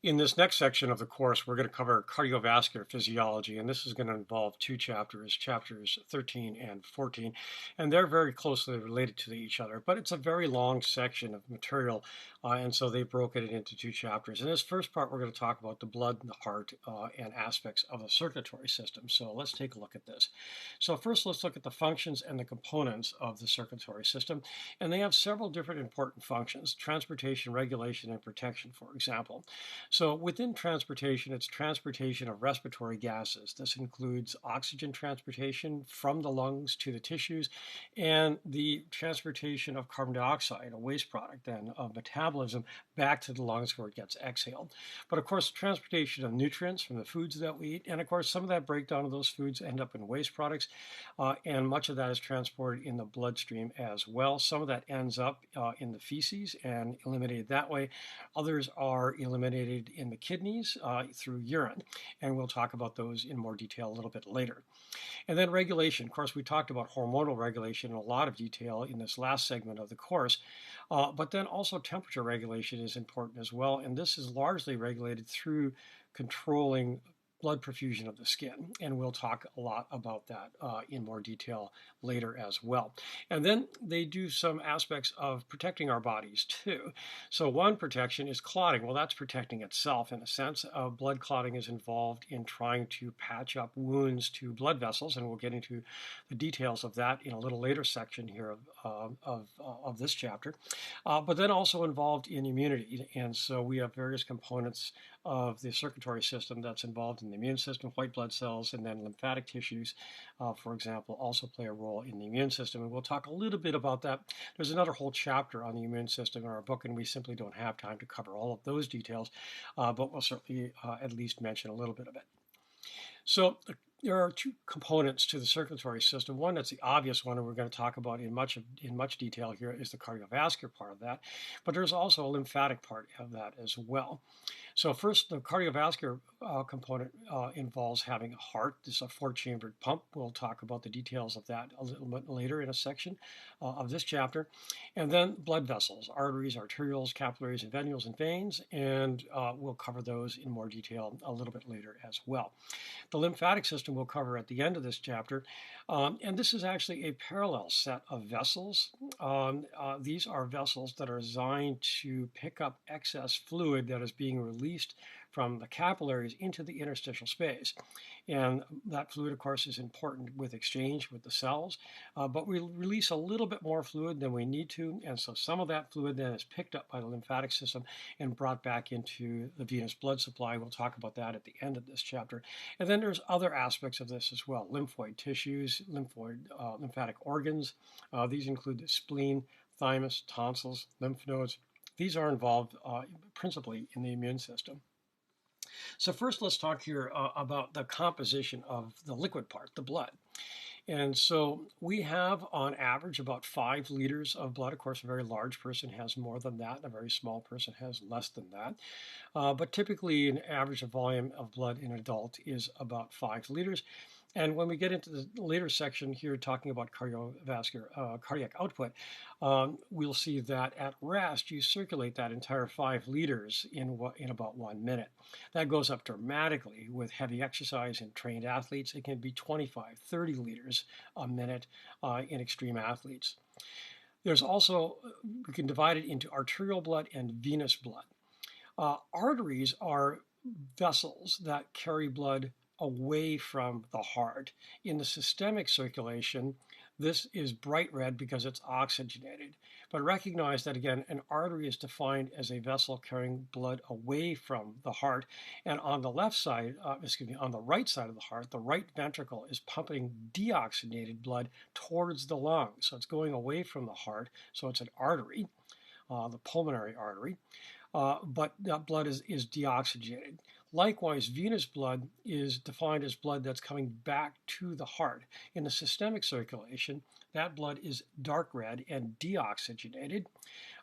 In this next section of the course, we're going to cover cardiovascular physiology, and this is going to involve two chapters, chapters 13 and 14, and they're very closely related to each other, but it's a very long section of material, and so they broke it into two chapters. In this first part, we're going to talk about the blood and the heart and aspects of the circulatory system. So let's take a look at this. So first, let's look at the functions and the components of the circulatory system, and they have several different important functions: transportation, regulation, and protection, for example. So within transportation, it's transportation of respiratory gases. This includes oxygen transportation from the lungs to the tissues, and the transportation of carbon dioxide, a waste product then of metabolism, back to the lungs where it gets exhaled. But of course, transportation of nutrients from the foods that we eat, and of course, some of that breakdown of those foods end up in waste products, and much of that is transported in the bloodstream as well. Some of that ends up in the feces and eliminated that way. Others are eliminated in the kidneys through urine, and we'll talk about those in more detail a little bit later. And then regulation. Of course, we talked about hormonal regulation in a lot of detail in this last segment of the course, but then also temperature regulation is important as well, and this is largely regulated through controlling blood perfusion of the skin, and we'll talk a lot about that in more detail later as well. And then they do some aspects of protecting our bodies too. So one protection is clotting. Well, that's protecting itself in a sense. Blood clotting is involved in trying to patch up wounds to blood vessels, and we'll get into the details of that in a little later section here of this chapter. But then also involved in immunity, and so we have various components of the circulatory system that's involved in the immune system. White blood cells and then lymphatic tissues, for example, also play a role in the immune system. And we'll talk a little bit about that. There's another whole chapter on the immune system in our book, and we simply don't have time to cover all of those details, but we'll certainly at least mention a little bit of it. So there are two components to the circulatory system. One that's the obvious one, and we're going to talk about in much detail here, is the cardiovascular part of that. But there's also a lymphatic part of that as well. So first, the cardiovascular component involves having a heart. This is a four-chambered pump. We'll talk about the details of that a little bit later in a section of this chapter. And then blood vessels, arteries, arterioles, capillaries, and venules, and veins, and we'll cover those in more detail a little bit later as well. The lymphatic system we'll cover at the end of this chapter, and this is actually a parallel set of vessels. These are vessels that are designed to pick up excess fluid that is being released from the capillaries into the interstitial space. And that fluid, of course, is important with exchange with the cells, but we release a little bit more fluid than we need to, and so some of that fluid then is picked up by the lymphatic system and brought back into the venous blood supply. We'll talk about that at the end of this chapter. And then there's other aspects of this as well: lymphoid tissues, lymphatic organs. These include the spleen, thymus, tonsils, lymph nodes. These are involved principally in the immune system. So first, let's talk here about the composition of the liquid part, the blood. And so we have, on average, about 5 liters of blood. Of course, a very large person has more than that, and a very small person has less than that. But typically, an average volume of blood in an adult is about 5 liters. And when we get into the later section here talking about cardiac output, we'll see that at rest you circulate that entire 5 liters in about 1 minute. That goes up dramatically with heavy exercise in trained athletes. It can be 25, 30 liters a minute in extreme athletes. There's also, we can divide it into arterial blood and venous blood. Arteries are vessels that carry blood away from the heart. In the systemic circulation, this is bright red because it's oxygenated. But recognize that, again, an artery is defined as a vessel carrying blood away from the heart. And on the left side, on the right side of the heart, the right ventricle is pumping deoxygenated blood towards the lungs. So it's going away from the heart. So it's an artery, the pulmonary artery. But that blood is deoxygenated. Likewise, venous blood is defined as blood that's coming back to the heart. In the systemic circulation, that blood is dark red and deoxygenated,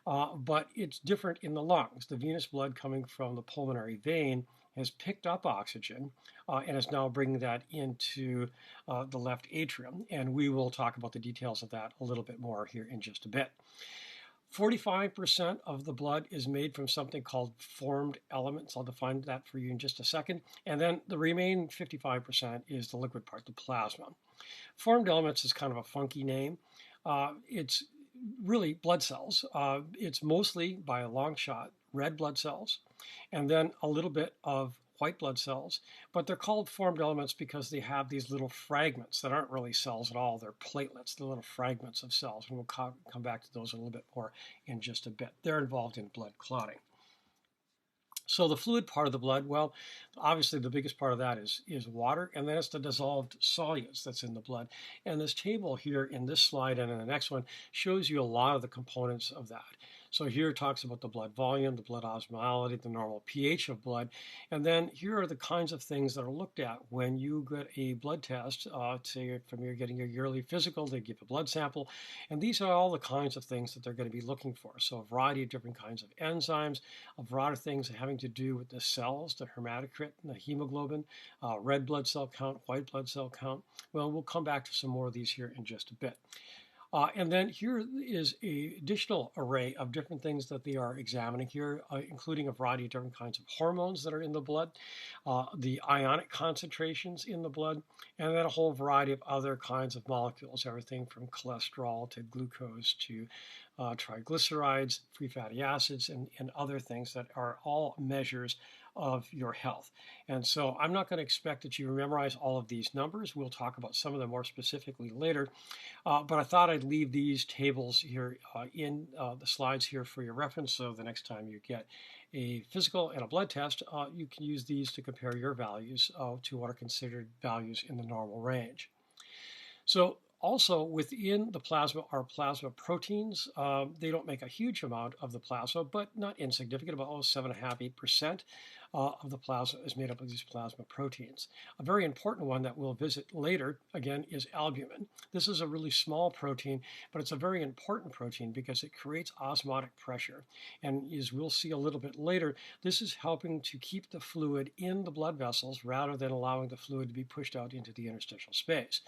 but it's different in the lungs. The venous blood coming from the pulmonary vein has picked up oxygen and is now bringing that into the left atrium, and we will talk about the details of that a little bit more here in just a bit. 45% of the blood is made from something called formed elements. I'll define that for you in just a second. And then the remaining 55% is the liquid part, the plasma. Formed elements is kind of a funky name. It's really blood cells. It's mostly, by a long shot, red blood cells, and then a little bit of white blood cells, but they're called formed elements because they have these little fragments that aren't really cells at all. They're platelets, the little fragments of cells, and we'll come back to those a little bit more in just a bit. They're involved in blood clotting. So the fluid part of the blood, well, obviously the biggest part of that is water, and then it's the dissolved solutes that's in the blood. And this table here in this slide and in the next one shows you a lot of the components of that. So here it talks about the blood volume, the blood osmolality, the normal pH of blood. And then here are the kinds of things that are looked at when you get a blood test. Say from you're getting your yearly physical, they give a blood sample. And these are all the kinds of things that they're going to be looking for. So a variety of different kinds of enzymes, a variety of things having to do with the cells, the hematocrit, the hemoglobin, red blood cell count, white blood cell count. Well, we'll come back to some more of these here in just a bit. And then here is an additional array of different things that they are examining here, including a variety of different kinds of hormones that are in the blood, the ionic concentrations in the blood, and then a whole variety of other kinds of molecules, everything from cholesterol to glucose to triglycerides, free fatty acids, and other things that are all measures of your health. And so I'm not going to expect that you memorize all of these numbers. We'll talk about some of them more specifically later. But I thought I'd leave these tables here in the slides here for your reference. So the next time you get a physical and a blood test, you can use these to compare your values to what are considered values in the normal range. So also within the plasma are plasma proteins. They don't make a huge amount of the plasma, but not insignificant, about 7.5–8% of the plasma is made up of these plasma proteins. A very important one that we'll visit later, again, is albumin. This is a really small protein, but it's a very important protein because it creates osmotic pressure. And as we'll see a little bit later, this is helping to keep the fluid in the blood vessels rather than allowing the fluid to be pushed out into the interstitial space.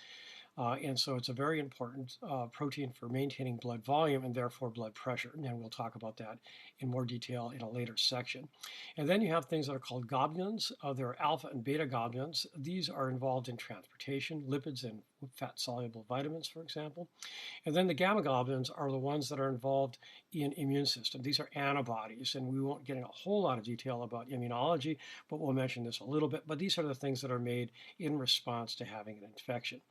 And so it's a very important protein for maintaining blood volume and therefore blood pressure. And we'll talk about that in more detail in a later section. And then you have things that are called globulins. There are alpha and beta globulins. These are involved in transportation, lipids and fat-soluble vitamins, for example. And then the gamma globulins are the ones that are involved in immune system. These are antibodies, and we won't get in a whole lot of detail about immunology, but we'll mention this a little bit. But these are the things that are made in response to having an infection.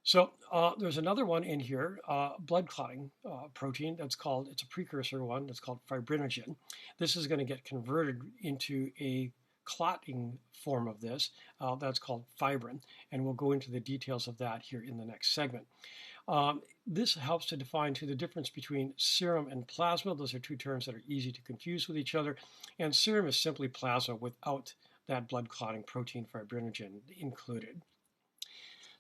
So there's another one in here, blood clotting protein that's called, it's a precursor one that's called fibrinogen. This is going to get converted into a clotting form of this that's called fibrin, and we'll go into the details of that here in the next segment. This helps to define the difference between serum and plasma. Those are two terms that are easy to confuse with each other, and serum is simply plasma without that blood clotting protein fibrinogen included.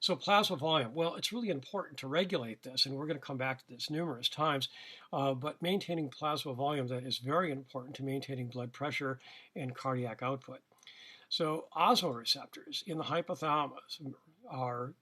So plasma volume, well, it's really important to regulate this, and we're going to come back to this numerous times, but maintaining plasma volume, that is very important to maintaining blood pressure and cardiac output. So osmoreceptors in the hypothalamus are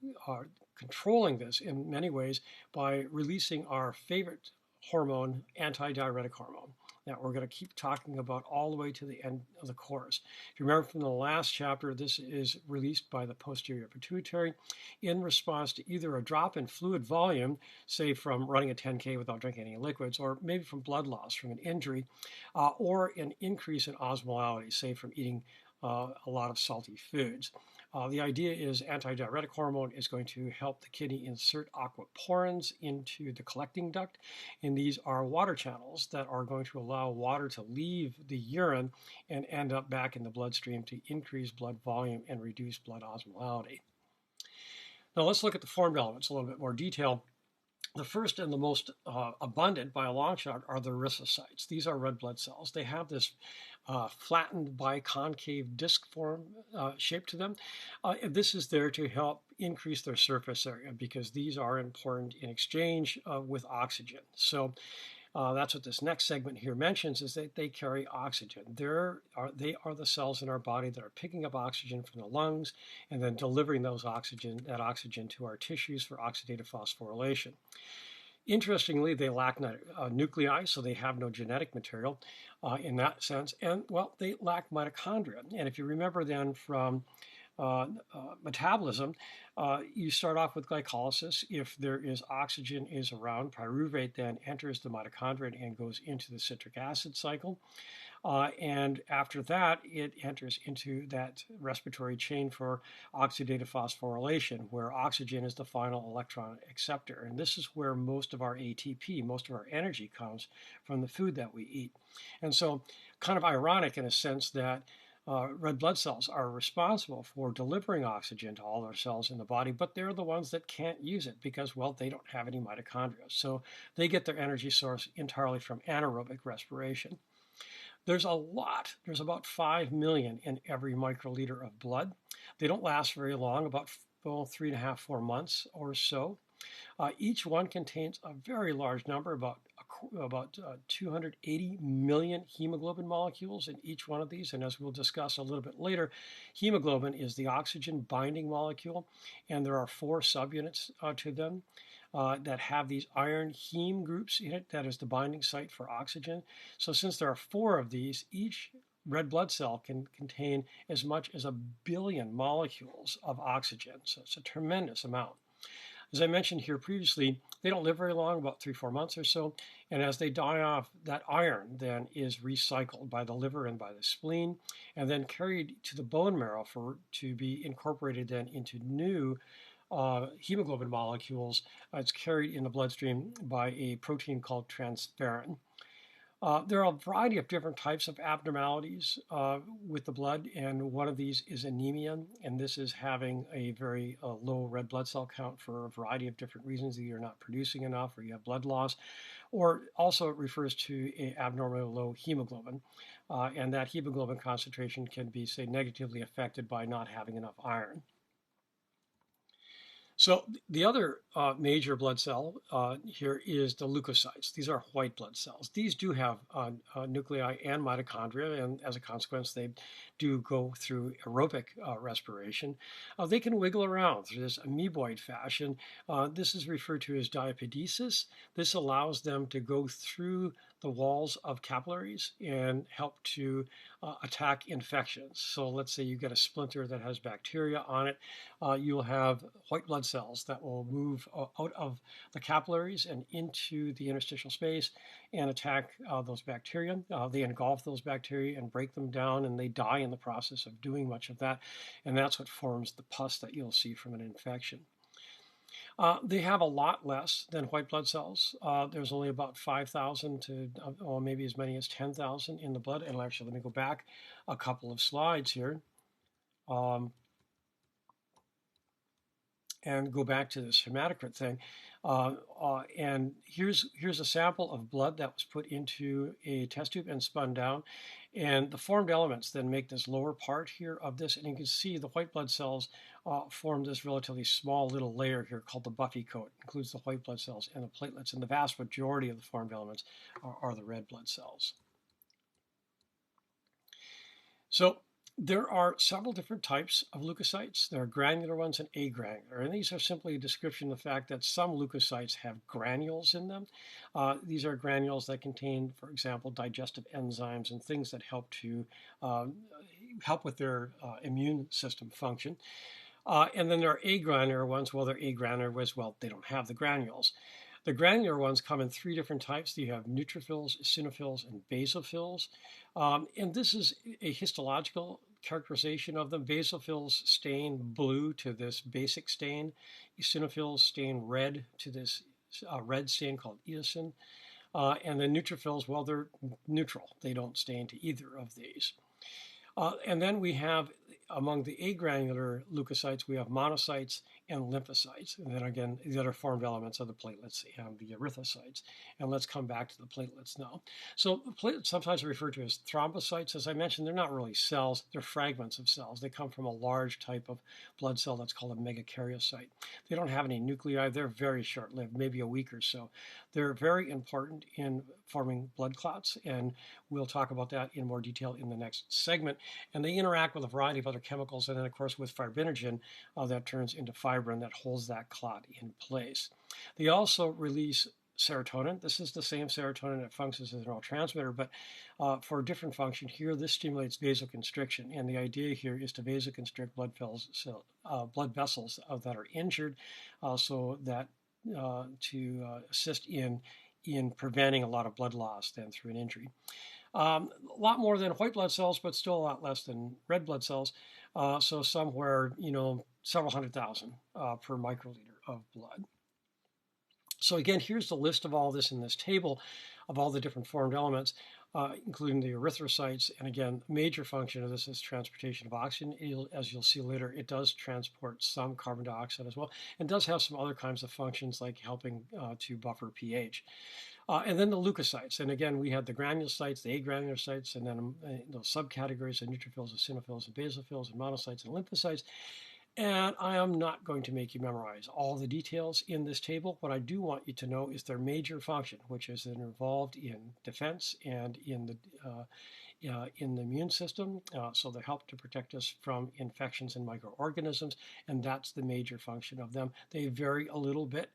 controlling this in many ways by releasing our favorite hormone, antidiuretic hormone, that we're going to keep talking about all the way to the end of the course. If you remember from the last chapter, this is released by the posterior pituitary in response to either a drop in fluid volume, say from running a 10K without drinking any liquids, or maybe from blood loss from an injury, or an increase in osmolality, say from eating a lot of salty foods. The idea is antidiuretic hormone is going to help the kidney insert aquaporins into the collecting duct, and these are water channels that are going to allow water to leave the urine and end up back in the bloodstream to increase blood volume and reduce blood osmolality. Now let's look at the formed elements in a little bit more detail. The first and the most abundant by a long shot are the erythrocytes. These are red blood cells. They have this flattened biconcave disc form shape to them. This is there to help increase their surface area because these are important in exchange with oxygen. So that's what this next segment here mentions, is that they carry oxygen. They are the cells in our body that are picking up oxygen from the lungs and then delivering that oxygen to our tissues for oxidative phosphorylation. Interestingly, they lack nuclei, so they have no genetic material in that sense. And well, they lack mitochondria. And if you remember then from metabolism, you start off with glycolysis. If there is oxygen is around, pyruvate then enters the mitochondria and goes into the citric acid cycle. And after that, it enters into that respiratory chain for oxidative phosphorylation, where oxygen is the final electron acceptor. And this is where most of our ATP, most of our energy comes from the food that we eat. And so, kind of ironic in a sense that red blood cells are responsible for delivering oxygen to all our cells in the body, but they're the ones that can't use it because, well, they don't have any mitochondria. So they get their energy source entirely from anaerobic respiration. There's a lot. There's about 5 million in every microliter of blood. They don't last very long, about 3.5, 4 months or so. Each one contains a very large number, about 280 million hemoglobin molecules in each one of these. And as we'll discuss a little bit later, hemoglobin is the oxygen binding molecule, and there are 4 subunits to them. That have these iron heme groups in it, that is the binding site for oxygen. So since there are 4 of these, each red blood cell can contain as much as 1 billion molecules of oxygen. So it's a tremendous amount. As I mentioned here previously, they don't live very long, about 3-4 months or so. And as they die off, that iron then is recycled by the liver and by the spleen, and then carried to the bone marrow to be incorporated then into new hemoglobin molecules. It's carried in the bloodstream by a protein called transferrin. There are a variety of different types of abnormalities with the blood, and one of these is anemia, and this is having a very low red blood cell count for a variety of different reasons. Either you're not producing enough, or you have blood loss, or also it refers to an abnormally low hemoglobin, and that hemoglobin concentration can be, say, negatively affected by not having enough iron. So the other major blood cell here is the leukocytes. These are white blood cells. These do have nuclei and mitochondria, and as a consequence, they do go through aerobic respiration. They can wiggle around through this amoeboid fashion. This is referred to as diapedesis. This allows them to go through the walls of capillaries and help to attack infections. So let's say you get a splinter that has bacteria on it. You'll have white blood cells that will move out of the capillaries and into the interstitial space and attack those bacteria. They engulf those bacteria and break them down, and they die in the process of doing much of that. And that's what forms the pus that you'll see from an infection. They have a lot less than white blood cells. There's only about 5,000 to or maybe as many as 10,000 in the blood. And actually, let me go back a couple of slides here and go back to this hematocrit thing. And here's a sample of blood that was put into a test tube and spun down. And the formed elements then make this lower part here of this. And you can see the white blood cells form this relatively small little layer here called the buffy coat. It includes the white blood cells and the platelets. And the vast majority of the formed elements are the red blood cells. So there are several different types of leukocytes. There are granular ones and agranular, and these are simply a description of the fact that some leukocytes have granules in them. These are granules that contain, for example, digestive enzymes and things that help to help with their immune system function. And then there are agranular ones. Well, they're agranular as well. They don't have the granules. The granular ones come in 3 different types. You have neutrophils, eosinophils, and basophils. And this is a histological characterization of them. Basophils stain blue to this basic stain. Eosinophils stain red to this red stain called eosin. And the neutrophils, well, they're neutral. They don't stain to either of these. And then we have, among the agranular leukocytes, we have monocytes and lymphocytes. And then again, the other formed elements of the platelets and the erythrocytes. And let's come back to the platelets now. So the platelets sometimes are referred to as thrombocytes. As I mentioned, they're not really cells. They're fragments of cells. They come from a large type of blood cell that's called a megakaryocyte. They don't have any nuclei. They're very short-lived, maybe a week or so. They're very important in forming blood clots, and we'll talk about that in more detail in the next segment. And they interact with a variety of other chemicals, and then, of course, with fibrinogen that turns into fibrin that holds that clot in place. They also release serotonin. This is the same serotonin that functions as a neurotransmitter, but for a different function here, this stimulates vasoconstriction. And the idea here is to vasoconstrict blood vessels that are injured, so that to assist in preventing a lot of blood loss then through an injury. A lot more than white blood cells, but still a lot less than red blood cells. So somewhere, several 100,000 per microliter of blood. So again, here's the list of all this in this table of all the different formed elements, including the erythrocytes. And again, major function of this is transportation of oxygen. As you'll see later, it does transport some carbon dioxide as well, and does have some other kinds of functions like helping to buffer pH. And then the leukocytes. And again, we had the granulocytes, the agranular cytes, and then those subcategories of neutrophils, eosinophils, and basophils, and monocytes, and lymphocytes. And I am not going to make you memorize all the details in this table. What I do want you to know is their major function, which is involved in defense and in the immune system. So they help to protect us from infections and microorganisms, and that's the major function of them. They vary a little bit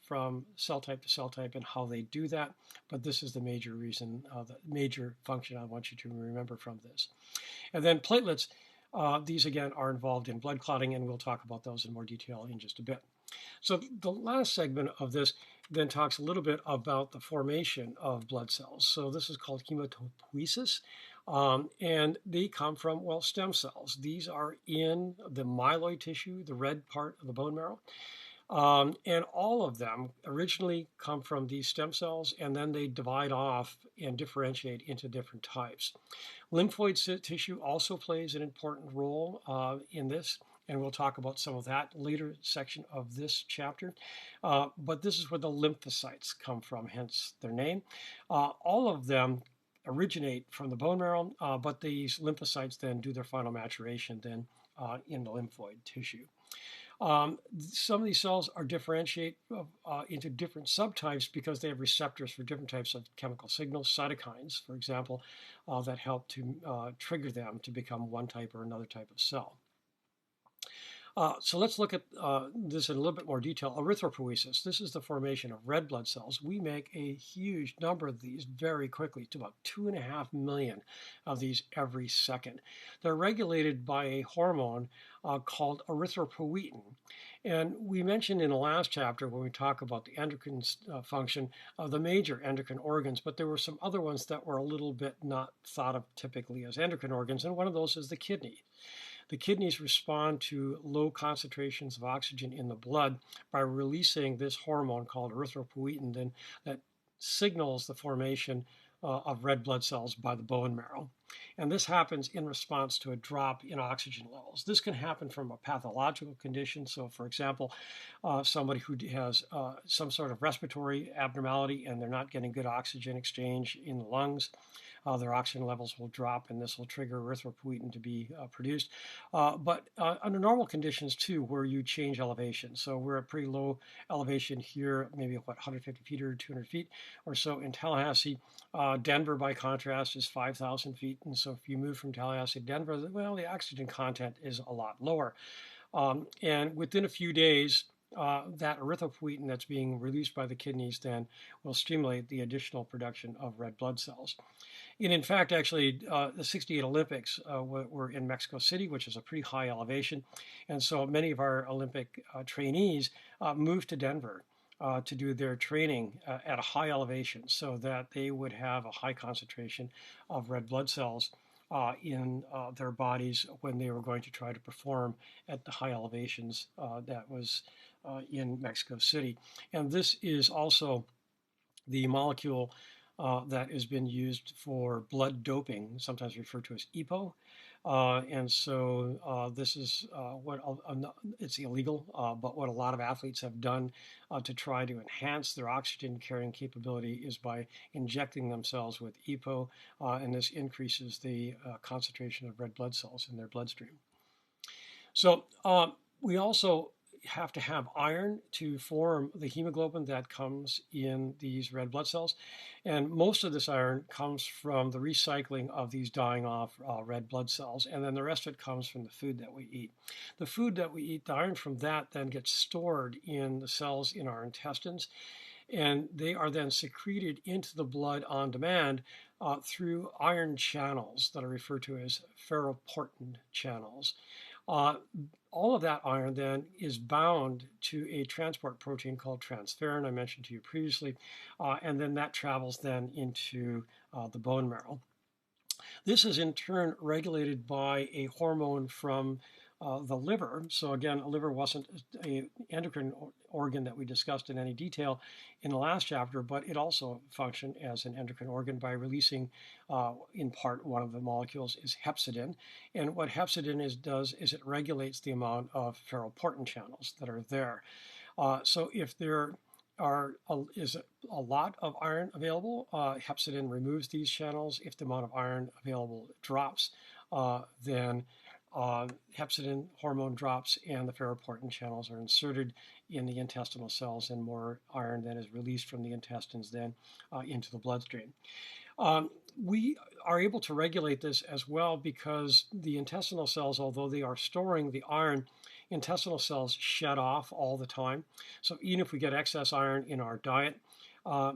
from cell type to cell type and how they do that, but this is the major reason, the major function I want you to remember from this. And then platelets. These, again, are involved in blood clotting, and we'll talk about those in more detail in just a bit. So the last segment of this then talks a little bit about the formation of blood cells. So this is called hematopoiesis, and they come from, well, stem cells. These are in the myeloid tissue, the red part of the bone marrow. And all of them originally come from these stem cells, and then they divide off and differentiate into different types. Lymphoid tissue also plays an important role in this, and we'll talk about some of that later section of this chapter. But this is where the lymphocytes come from, hence their name. All of them originate from the bone marrow, but these lymphocytes then do their final maturation then in the lymphoid tissue. Some of these cells are differentiate into different subtypes because they have receptors for different types of chemical signals, cytokines, for example, that help to trigger them to become one type or another type of cell. So let's look at this in a little bit more detail. Erythropoiesis. This is the formation of red blood cells. We make a huge number of these very quickly, to about 2.5 million of these every second. They're regulated by a hormone called erythropoietin. And we mentioned in the last chapter when we talk about the endocrine function of the major endocrine organs, but there were some other ones that were a little bit not thought of typically as endocrine organs, and one of those is the kidney. The kidneys respond to low concentrations of oxygen in the blood by releasing this hormone called erythropoietin that signals the formation of red blood cells by the bone marrow. And this happens in response to a drop in oxygen levels. This can happen from a pathological condition. So, for example, somebody who has some sort of respiratory abnormality and they're not getting good oxygen exchange in the lungs, their oxygen levels will drop, and this will trigger erythropoietin to be produced. But under normal conditions, too, where you change elevation. So we're at pretty low elevation here, maybe 150 feet or 200 feet or so in Tallahassee. Denver, by contrast, is 5,000 feet. And so if you move from Tallahassee to Denver, well, the oxygen content is a lot lower. And within a few days, that erythropoietin that's being released by the kidneys then will stimulate the additional production of red blood cells. And in fact, actually, the 68 Olympics were in Mexico City, which is a pretty high elevation. And so many of our Olympic trainees moved to Denver to do their training at a high elevation so that they would have a high concentration of red blood cells in their bodies when they were going to try to perform at the high elevations that was in Mexico City. And this is also the molecule that has been used for blood doping, sometimes referred to as EPO. And so this is it's illegal, but what a lot of athletes have done to try to enhance their oxygen carrying capability is by injecting themselves with EPO, and this increases the concentration of red blood cells in their bloodstream. So we also have to have iron to form the hemoglobin that comes in these red blood cells. And most of this iron comes from the recycling of these dying off red blood cells. And then the rest of it comes from the food that we eat. The food that we eat, the iron from that then gets stored in the cells in our intestines. and they are then secreted into the blood on demand through iron channels that are referred to as ferroportin channels. All of that iron then is bound to a transport protein called transferrin I mentioned to you previously, and then that travels then into the bone marrow. This is in turn regulated by a hormone from the liver. So again, a liver wasn't an endocrine organ that we discussed in any detail in the last chapter, but it also functioned as an endocrine organ by releasing, in part, one of the molecules is hepcidin. And what hepcidin does is it regulates the amount of ferroportin channels that are there. So if there is a lot of iron available, hepcidin removes these channels. If the amount of iron available drops, then hepcidin hormone drops and the ferroportin channels are inserted in the intestinal cells, and more iron then is released from the intestines then into the bloodstream. We are able to regulate this as well because the intestinal cells, although they are storing the iron, intestinal cells shed off all the time. So even if we get excess iron in our diet,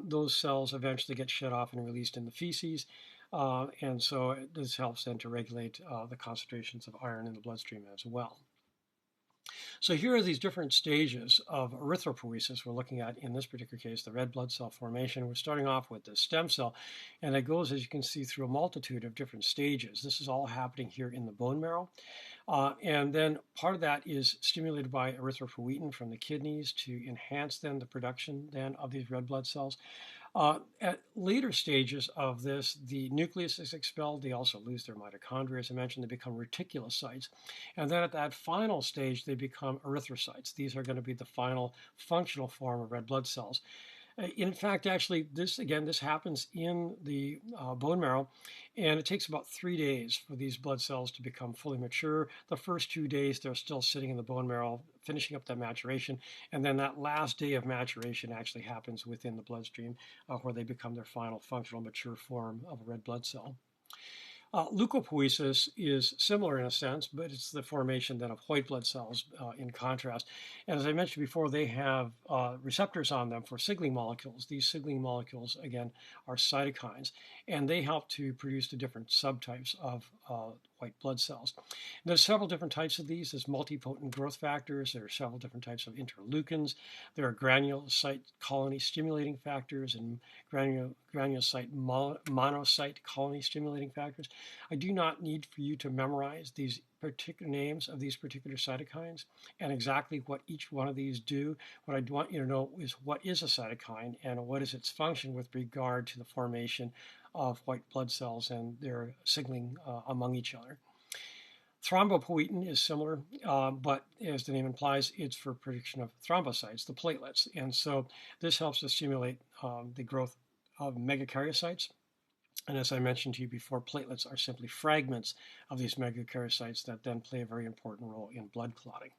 those cells eventually get shed off and released in the feces. And so this helps then to regulate the concentrations of iron in the bloodstream as well. So here are these different stages of erythropoiesis we're looking at in this particular case, the red blood cell formation. We're starting off with the stem cell, and it goes, as you can see, through a multitude of different stages. This is all happening here in the bone marrow. And then part of that is stimulated by erythropoietin from the kidneys to enhance then the production then of these red blood cells. At later stages of this, the nucleus is expelled. They also lose their mitochondria. As I mentioned, they become reticulocytes. And then at that final stage, they become erythrocytes. These are going to be the final functional form of red blood cells. In fact, actually, this happens in the bone marrow, and it takes about 3 days for these blood cells to become fully mature. The first 2 days, they're still sitting in the bone marrow, finishing up that maturation, and then that last day of maturation actually happens within the bloodstream, where they become their final functional mature form of a red blood cell. Leukopoiesis is similar in a sense, but it's the formation then of white blood cells in contrast. And as I mentioned before, they have receptors on them for signaling molecules. These signaling molecules, again, are cytokines, and they help to produce the different subtypes of white blood cells. And there's several different types of these. There's multipotent growth factors. There are several different types of interleukins. There are granulocyte colony stimulating factors and granulocyte monocyte colony stimulating factors. I do not need for you to memorize these particular names of these particular cytokines and exactly what each one of these do. What I want you to know is what is a cytokine and what is its function with regard to the formation of white blood cells and their signaling among each other. Thrombopoietin is similar, but as the name implies, it's for production of thrombocytes, the platelets. And so this helps to stimulate the growth of megakaryocytes. And as I mentioned to you before, platelets are simply fragments of these megakaryocytes that then play a very important role in blood clotting.